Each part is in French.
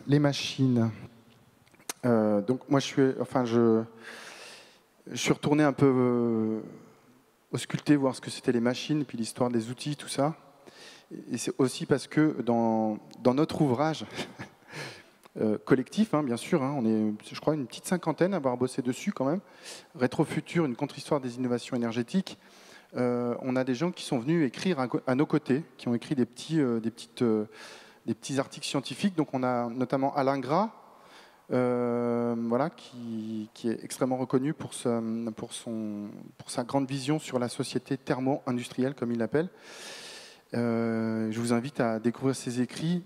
Les machines. Donc moi, je suis retourné un peu ausculter, voir ce que c'était les machines, puis l'histoire des outils, tout ça. Et c'est aussi parce que dans notre ouvrage collectif, hein, bien sûr, hein, on est, je crois, une petite cinquantaine à avoir bossé dessus quand même. Rétrofutur, une contre-histoire des innovations énergétiques. On a des gens qui sont venus écrire à nos côtés, qui ont écrit des petits articles scientifiques. Donc on a notamment Alain Gras, voilà, qui est extrêmement reconnu pour sa grande vision sur la société thermo-industrielle, comme il l'appelle. Je vous invite à découvrir ses écrits.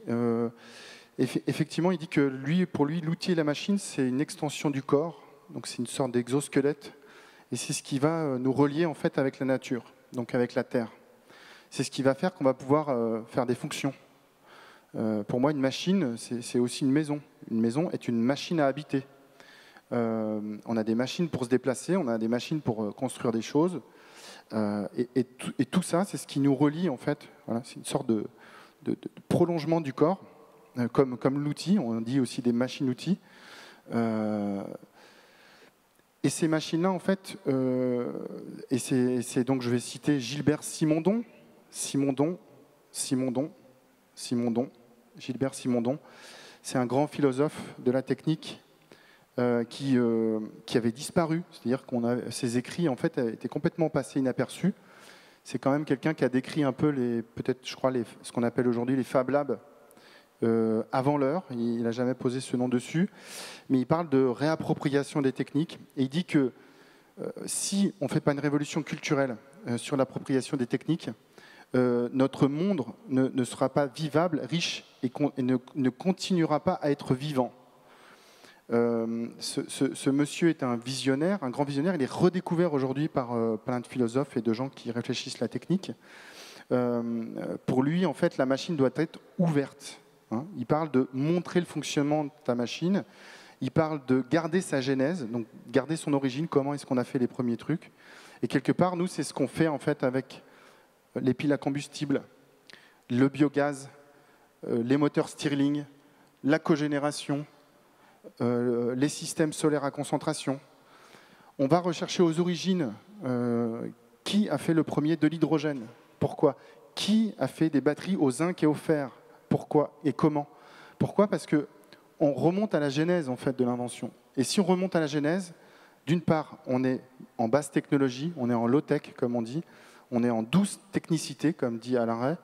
Effectivement, il dit que pour lui, l'outil et la machine, c'est une extension du corps. Donc c'est une sorte d'exosquelette. Et c'est ce qui va nous relier en fait avec la nature, donc avec la Terre. C'est ce qui va faire qu'on va pouvoir faire des fonctions. Pour moi, une machine, c'est aussi une maison. Une maison est une machine à habiter. On a des machines pour se déplacer, on a des machines pour construire des choses. Et tout ça, c'est ce qui nous relie, en fait. Voilà, c'est une sorte de prolongement du corps, comme l'outil. On dit aussi des machines-outils. Et ces machines-là, en fait, et c'est donc, je vais citer Gilbert Simondon. Gilbert Simondon, c'est un grand philosophe de la technique qui avait disparu. C'est-à-dire que ses écrits en fait étaient complètement passés inaperçus. C'est quand même quelqu'un qui a décrit un peu ce qu'on appelle aujourd'hui les Fab Labs avant l'heure. Il n'a jamais posé ce nom dessus, mais il parle de réappropriation des techniques et il dit que si on ne fait pas une révolution culturelle sur l'appropriation des techniques, notre monde ne sera pas vivable, riche et ne continuera pas à être vivant. Ce monsieur est un visionnaire, un grand visionnaire. Il est redécouvert aujourd'hui par plein de philosophes et de gens qui réfléchissent la technique. Pour lui, en fait, la machine doit être ouverte. Hein. Il parle de montrer le fonctionnement de ta machine. Il parle de garder sa genèse, donc garder son origine. Comment est-ce qu'on a fait les premiers trucs? Et quelque part, nous, c'est ce qu'on fait en fait avec les piles à combustible, le biogaz, les moteurs Stirling, la cogénération, les systèmes solaires à concentration. On va rechercher aux origines qui a fait le premier de l'hydrogène. Pourquoi? Qui a fait des batteries au zinc et au fer? Pourquoi et comment? Pourquoi? Parce qu'on remonte à la genèse en fait, de l'invention. Et si on remonte à la genèse, d'une part, on est en basse technologie, on est en low-tech, comme on dit, on est en douce technicité, comme dit Alain Ray,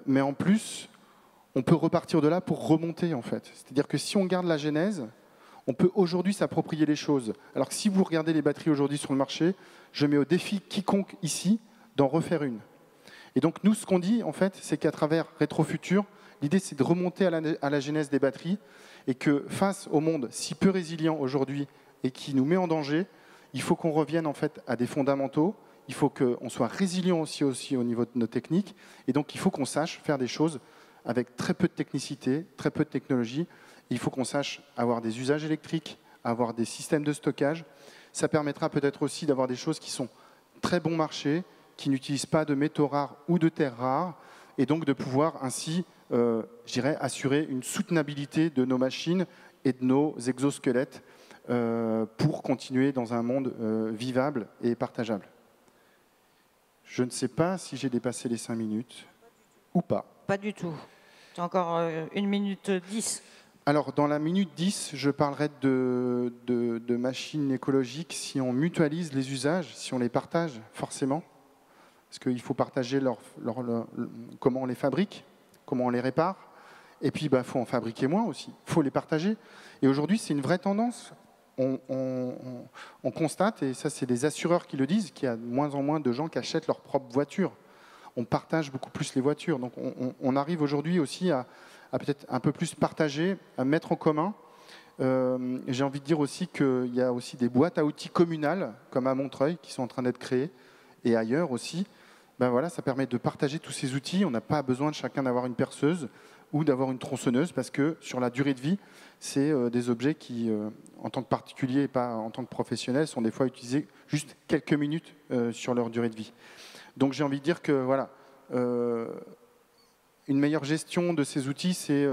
mais en plus, on peut repartir de là pour remonter, en fait. C'est-à-dire que si on garde la genèse, on peut aujourd'hui s'approprier les choses. Alors que si vous regardez les batteries aujourd'hui sur le marché, je mets au défi quiconque ici d'en refaire une. Et donc nous, ce qu'on dit, en fait, c'est qu'à travers Rétrofutur, l'idée, c'est de remonter à la genèse des batteries et que face au monde si peu résilient aujourd'hui et qui nous met en danger, il faut qu'on revienne en fait à des fondamentaux. Il faut qu'on soit résilient aussi au niveau de nos techniques. Et donc, il faut qu'on sache faire des choses avec très peu de technicité, très peu de technologie. Il faut qu'on sache avoir des usages électriques, avoir des systèmes de stockage. Ça permettra peut-être aussi d'avoir des choses qui sont très bon marché, qui n'utilisent pas de métaux rares ou de terres rares, et donc de pouvoir ainsi, je dirais, assurer une soutenabilité de nos machines et de nos exosquelettes pour continuer dans un monde vivable et partageable. Je ne sais pas si j'ai dépassé les 5 minutes ou pas. Pas du tout. C'est encore 1 minute 10. Alors, dans la minute 10, je parlerai de machines écologiques si on mutualise les usages, si on les partage, forcément. Parce qu'il faut partager comment on les fabrique, comment on les répare. Et puis, il faut en fabriquer moins aussi. Il faut les partager. Et aujourd'hui, c'est une vraie tendance. On constate, et ça c'est des assureurs qui le disent, qu'il y a de moins en moins de gens qui achètent leur propre voiture. On partage beaucoup plus les voitures. Donc on arrive aujourd'hui aussi à peut-être un peu plus partager, à mettre en commun. J'ai envie de dire aussi qu'il y a aussi des boîtes à outils communales, comme à Montreuil, qui sont en train d'être créées, et ailleurs aussi. Voilà, ça permet de partager tous ces outils. On n'a pas besoin de chacun d'avoir une perceuse ou d'avoir une tronçonneuse, parce que sur la durée de vie, c'est des objets qui, en tant que particulier et pas en tant que professionnel, sont des fois utilisés juste quelques minutes sur leur durée de vie. Donc j'ai envie de dire que voilà, une meilleure gestion de ces outils, c'est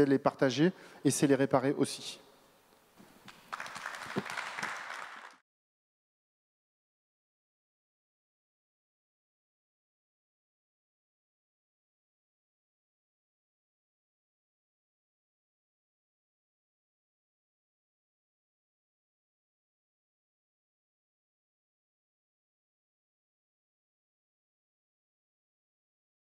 les partager et c'est les réparer aussi.